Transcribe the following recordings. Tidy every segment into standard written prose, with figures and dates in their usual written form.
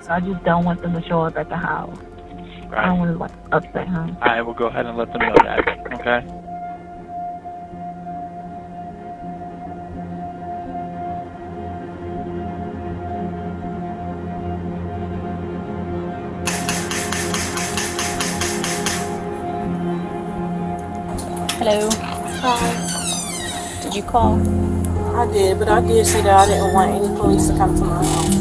So I just don't want them to show up at the house. Right. I don't want to like upset him. I will go ahead and let them know that. Okay. Hello. Hi. Did you call? I did, but I did say that I didn't want any police to come to my house.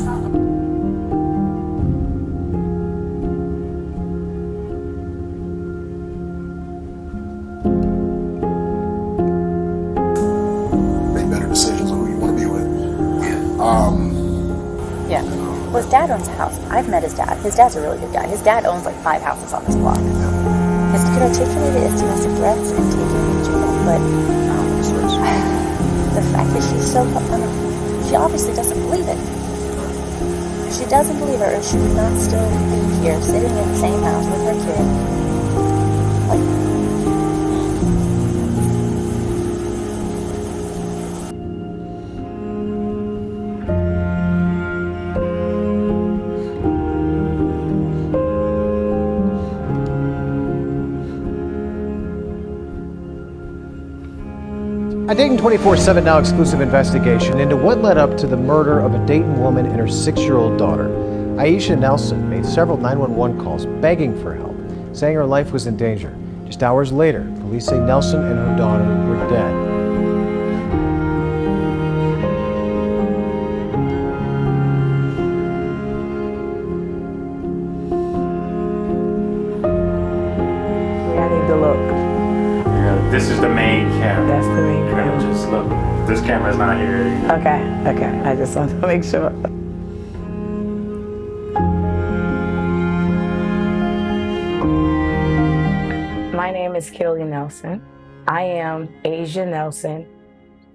Make better decisions on who you want to be with. Yeah. Well, his dad owns a house. I've met his dad. His dad's a really good guy. His dad owns like 5 houses on this block. His kid articulated as domestic threats and taking him to jail, but the fact that she's so, she obviously doesn't believe it. If she doesn't believe it, or she would not still be here, sitting in the same house with her kid. Like, A Dayton 24/7 Now exclusive investigation into what led up to the murder of a Dayton woman and her 6-year-old daughter. Aisha Nelson made several 911 calls begging for help, saying her life was in danger. Just hours later, police say Nelson and her daughter were dead. I need to look. Yeah, this is the main camera. That's the main You're gonna camera. just look. This camera's not here. Okay. I just want to make sure. My name is Kholla Nelson. I am Aisha Nelson,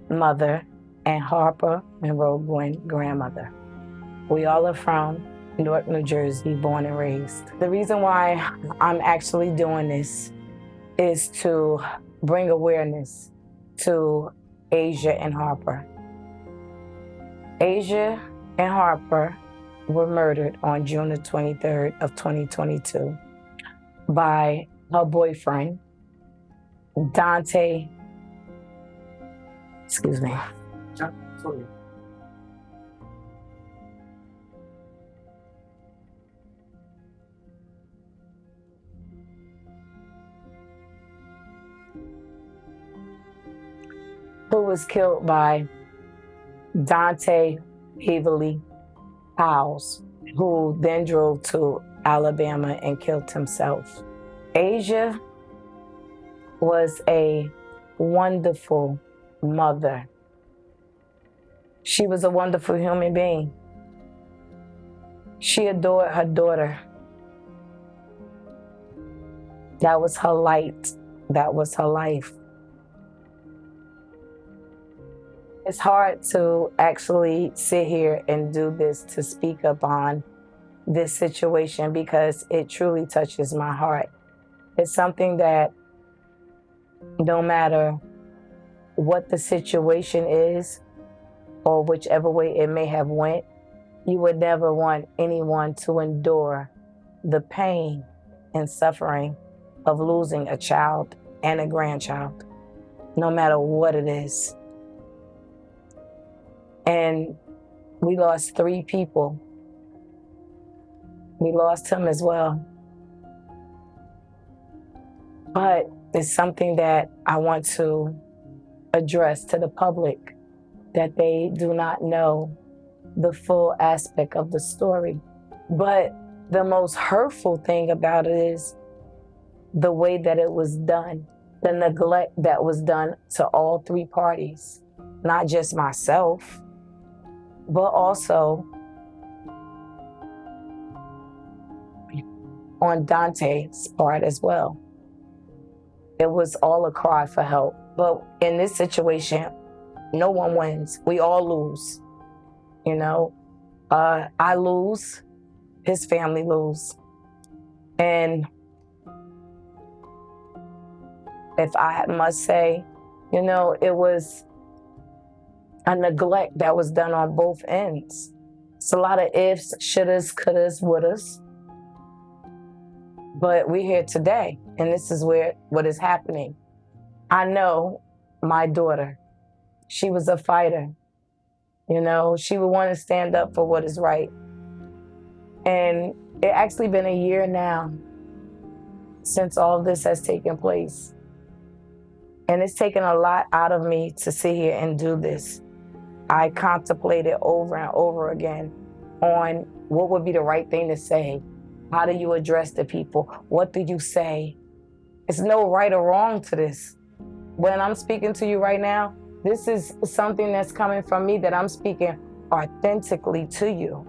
mother, and Harper and Guynn, grandmother. We all are from Newark, New Jersey, born and raised. The reason why I'm actually doing this is to bring awareness to Aisha and Harper. Aisha and Harper were murdered on June the 23rd of 2022 by her boyfriend, Dante, who was killed by Dante Hawes, who then drove to Alabama and killed himself. Aisha was a wonderful mother. She was a wonderful human being. She adored her daughter. That was her light. That was her life. It's hard to actually sit here and do this, to speak up on this situation, because it truly touches my heart. It's something that no matter what the situation is or whichever way it may have went, you would never want anyone to endure the pain and suffering of losing a child and a grandchild, no matter what it is. And we lost 3 people. We lost him as well. But it's something that I want to address to the public, that they do not know the full aspect of the story. But the most hurtful thing about it is the way that it was done, the neglect that was done to all 3 parties, not just myself, but also on Dante's part as well. It was all a cry for help. But in this situation, no one wins. We all lose. You know, I lose, his family lose. And if I must say, you know, it was a neglect that was done on both ends It's a lot of ifs, shouldas, couldas, wouldas. But we're here today, and this is what is happening. I know my daughter. She was a fighter. You know, she would want to stand up for what is right. And it actually been a year now since all of this has taken place. And it's taken a lot out of me to sit here and do this. I contemplated over and over again on what would be the right thing to say. How do you address the people? What do you say? There's no right or wrong to this. When I'm speaking to you right now, this is something that's coming from me that I'm speaking authentically to you.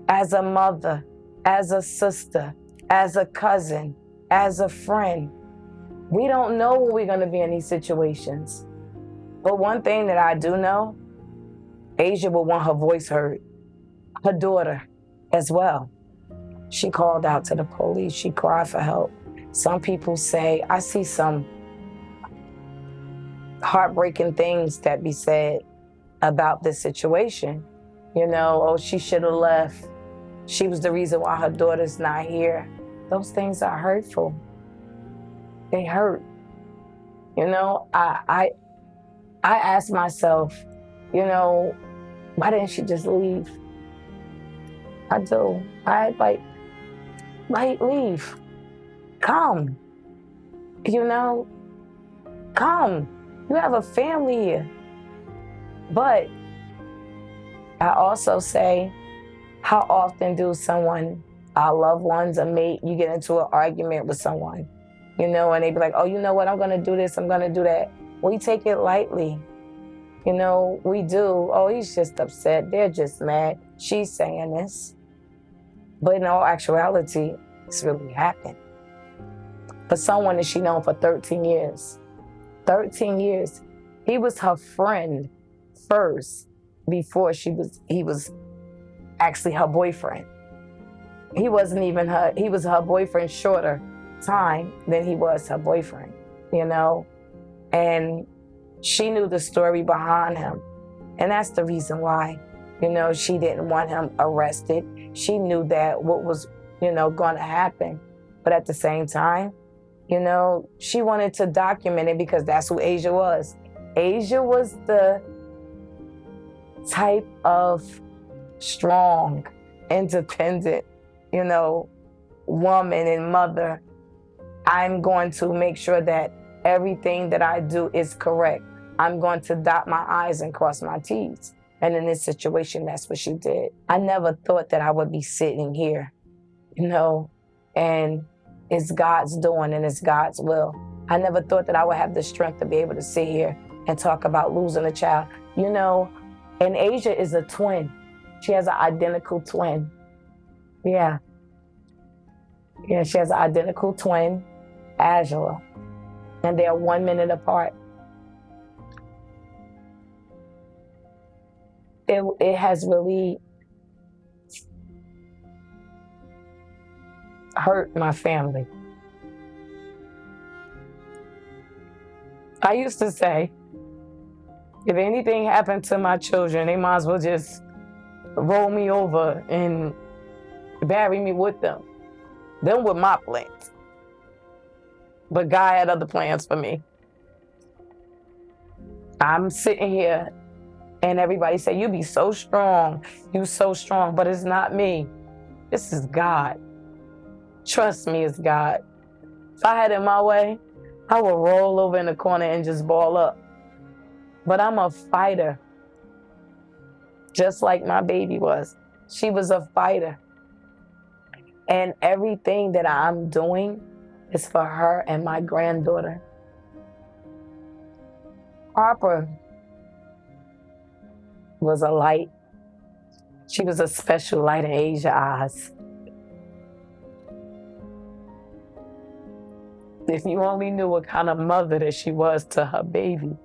As a mother, as a sister, as a cousin, as a friend. We don't know where we're going to be in these situations. But one thing that I do know, Asia will want her voice heard. Her daughter as well. She called out to the police. She cried for help. Some people say, I see some heartbreaking things that be said about this situation. You know, oh, she should have left. She was the reason why her daughter's not here. Those things are hurtful. They hurt. You know, I ask myself, you know, why didn't she just leave? I do. Leave. Come. You know, come. You have a family here. But I also say, how often do our loved ones, a mate, you get into an argument with someone, you know, and they be like, oh, you know what, I'm going to do this, I'm going to do that. We take it lightly. You know, we do. Oh, he's just upset. They're just mad. She's saying this. But in all actuality, it's really happened. For someone that she known for 13 years. 13 years. He was her friend first before he was actually her boyfriend. He wasn't even he was her boyfriend shorter time than he was her boyfriend, you know? And she knew the story behind him. And that's the reason why, you know, she didn't want him arrested. She knew that what was, you know, going to happen. But at the same time, you know, she wanted to document it because that's who Asia was. Asia was the type of strong, independent, you know, woman and mother. I'm going to make sure that everything that I do is correct. I'm going to dot my I's and cross my T's. And in this situation, that's what she did. I never thought that I would be sitting here, you know, and it's God's doing and it's God's will. I never thought that I would have the strength to be able to sit here and talk about losing a child. You know, and Asia is a twin. She has an identical twin. Yeah. Yeah, she has an identical twin, Angela. And they are 1 minute apart. It has really hurt my family. I used to say, if anything happened to my children, they might as well just roll me over and bury me with them. Them were my plans. But God had other plans for me. I'm sitting here and everybody say, you be so strong. You so strong, but it's not me. This is God. Trust me, it's God. If I had it my way, I would roll over in the corner and just ball up. But I'm a fighter. Just like my baby was. She was a fighter. And everything that I'm doing is for her and my granddaughter. Harper was a light. She was a special light in Asia's eyes. If you only knew what kind of mother that she was to her baby,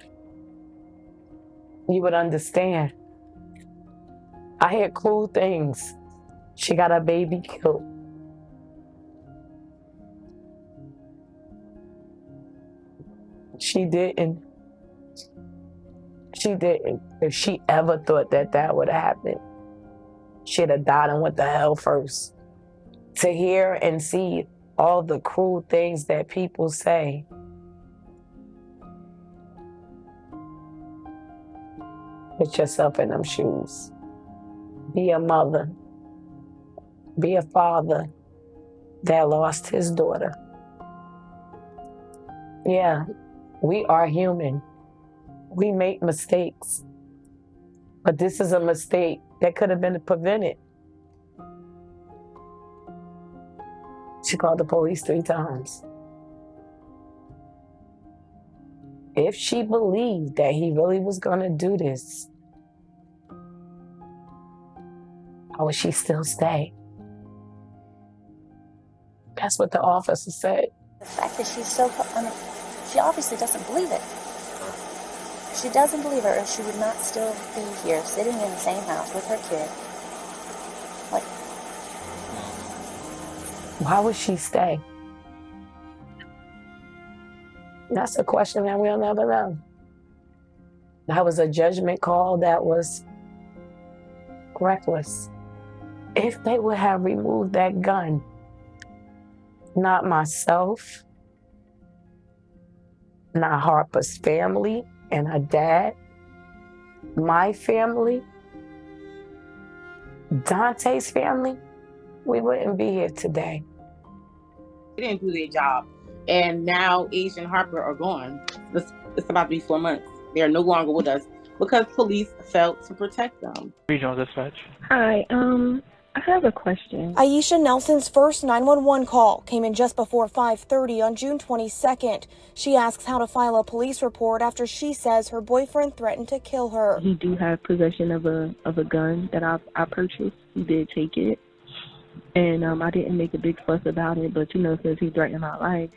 you would understand. I hear cool things. She got her baby killed. She didn't. If she ever thought that that would happen, She'd have died and went to hell first. To hear and see all the cruel things that people say. Put yourself in them shoes. Be a mother. Be a father that lost his daughter. Yeah, we are human. We make mistakes. But this is a mistake that could have been prevented. She called the police 3 times. If she believed that he really was going to do this, how would she still stay? That's what the officer said. The fact that she's so, she obviously doesn't believe it. If she doesn't believe it, or she would not still be here, sitting in the same house with her kid. Like, why would she stay? That's a question that we'll never know. That was a judgment call that was reckless. If they would have removed that gun, not myself, not Harper's family and her dad, my family, Dante's family, we wouldn't be here today. They didn't do their job. And now Aisha and Harper are gone. It's about to be 4 months. They are no longer with us because police failed to protect them. Regional dispatch. Hi, I have a question. Aisha Nelson's first 911 call came in just before 5:30 on June 22nd. She asks how to file a police report after she says her boyfriend threatened to kill her. He do have possession of a gun that I purchased. He did take it. And I didn't make a big fuss about it, but since he threatened my life,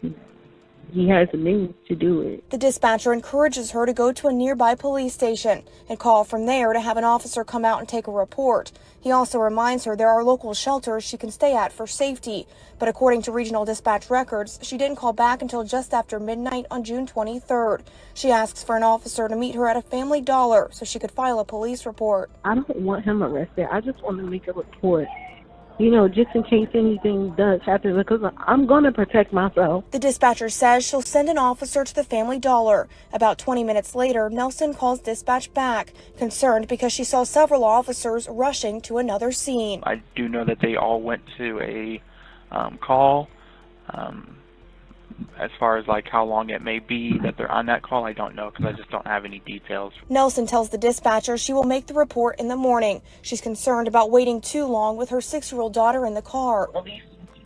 he has the means to do it. The dispatcher encourages her to go to a nearby police station and call from there to have an officer come out and take a report. He also reminds her there are local shelters she can stay at for safety. But according to regional dispatch records, she didn't call back until just after midnight on June 23rd. She asks for an officer to meet her at a Family Dollar so she could file a police report. I don't want him arrested. I just want to make a report. Just in case anything does happen, because I'm going to protect myself. The dispatcher says she'll send an officer to the Family Dollar. About 20 minutes later, Nelson calls dispatch back, concerned because she saw several officers rushing to another scene. I do know that they all went to a call. As far as how long it may be that they're on that call, I don't know because I just don't have any details. Nelson tells the dispatcher she will make the report in the morning. She's concerned about waiting too long with her 6-year-old daughter in the car. At least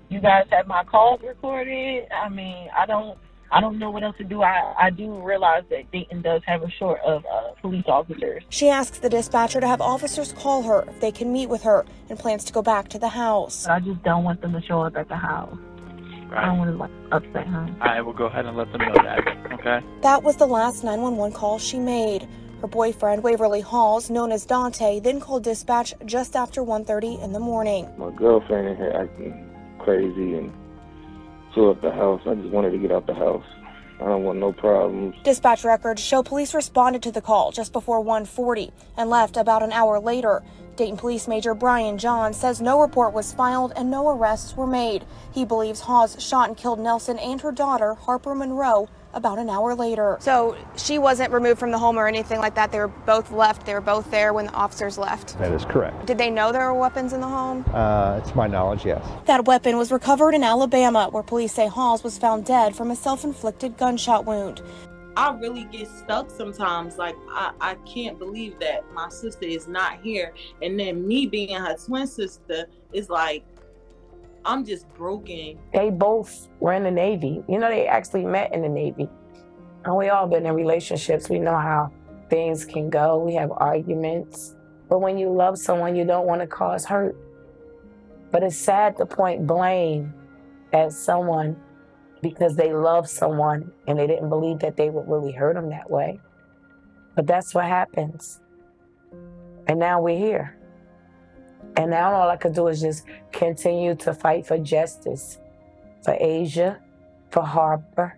you guys have my calls recorded. I don't know what else to do. I do realize that Dayton does have a short of police officers. She asks the dispatcher to have officers call her if they can meet with her and plans to go back to the house. But I just don't want them to show up at the house. I don't want to upset her. I will go ahead and let them know that, okay? That was the last 911 call she made. Her boyfriend, Burleigh Hawes, known as Dante, then called dispatch just after 1:30 in the morning. My girlfriend in here acting crazy and blew up the house. I just wanted to get out the house. I don't want no problems. Dispatch records show police responded to the call just before 1:40 and left about an hour later. Dayton Police Major Brian John says no report was filed and no arrests were made. He believes Hawes shot and killed Nelson and her daughter, Harper Monroe, about an hour later. So she wasn't removed from the home or anything like that? They were both left? They were both there when the officers left? That is correct. Did they know there were weapons in the home? To my knowledge, yes. That weapon was recovered in Alabama, where police say Hawes was found dead from a self-inflicted gunshot wound. I really get stuck sometimes. I can't believe that my sister is not here. And then me being her twin sister is I'm just broken. They both were in the Navy. They actually met in the Navy. And we all been in relationships. We know how things can go. We have arguments. But when you love someone, you don't want to cause hurt. But it's sad to point blame at someone because they love someone and they didn't believe that they would really hurt them that way. But that's what happens. And now we're here. And now all I could do is just continue to fight for justice, for Asia, for Harper,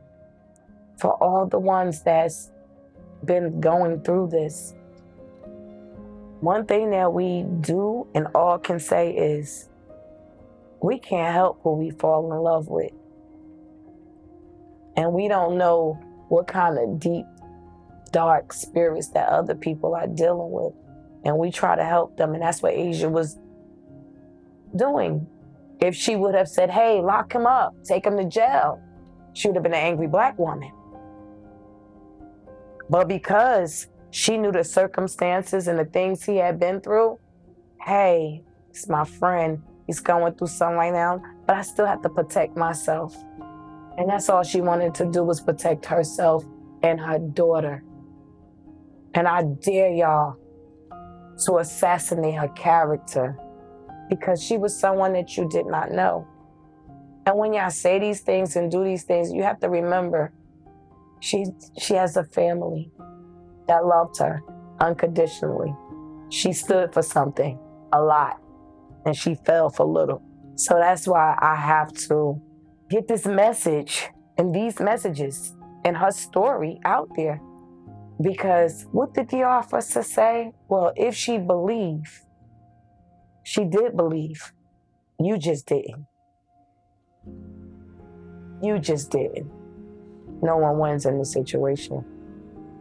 for all the ones that's been going through this. One thing that we do and all can say is we can't help who we fall in love with. And we don't know what kind of deep, dark spirits that other people are dealing with. And we try to help them. And that's what Aisha was doing. If she would have said, hey, lock him up, take him to jail, she would have been an angry black woman. But because she knew the circumstances and the things he had been through, hey, it's my friend. He's going through something right now, but I still have to protect myself. And that's all she wanted to do, was protect herself and her daughter. And I dare y'all to assassinate her character, because she was someone that you did not know. And when y'all say these things and do these things, you have to remember she has a family that loved her unconditionally. She stood for something a lot, and she fell for little. So that's why I have to get this message and these messages and her story out there. Because what did the officer say? Well, if she believed, she did believe. You just didn't. You just didn't. No one wins in this situation.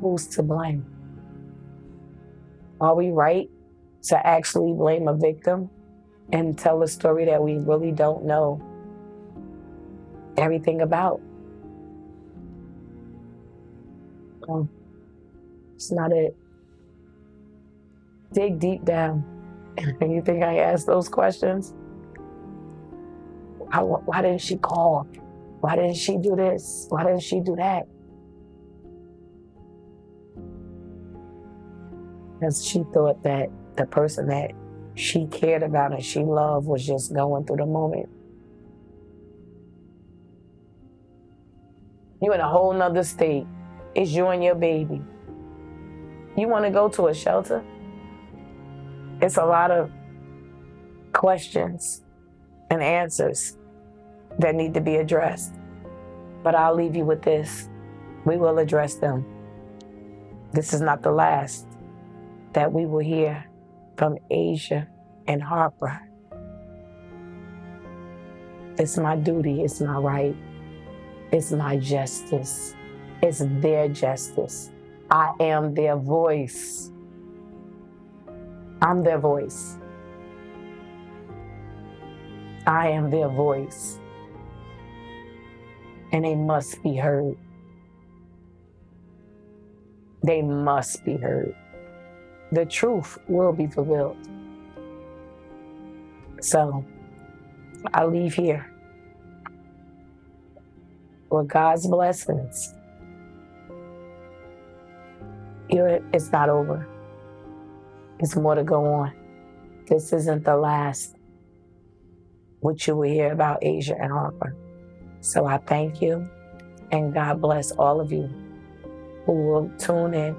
Who's to blame? Are we right to actually blame a victim and tell a story that we really don't know everything about? It's not it. Dig deep down. You think I asked those questions? Why didn't she call? Why didn't she do this? Why didn't she do that? Because she thought that the person that she cared about and she loved was just going through the moment. You in a whole nother state. It's you and your baby. You want to go to a shelter? It's a lot of questions and answers that need to be addressed. But I'll leave you with this. We will address them. This is not the last that we will hear from Aisha and Harper. It's my duty, it's my right, it's my justice, it's their justice. I am their voice. I'm their voice. I am their voice. And they must be heard. They must be heard. The truth will be revealed. So, I leave here with God's blessings. It's not over. It's more to go on. This isn't the last what you will hear about Aisha and Harper. So I thank you, and God bless all of you who will tune in,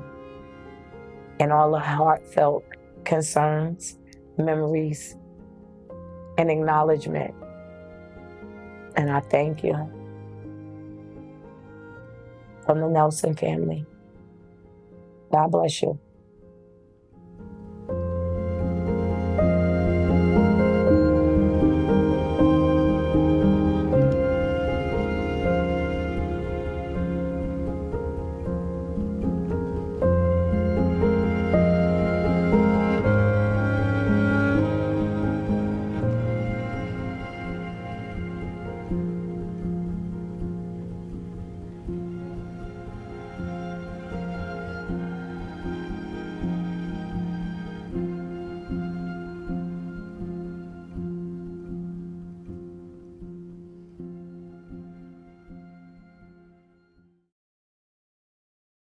and all the heartfelt concerns, memories, and acknowledgement. And I thank you. From the Nelson family. God bless you.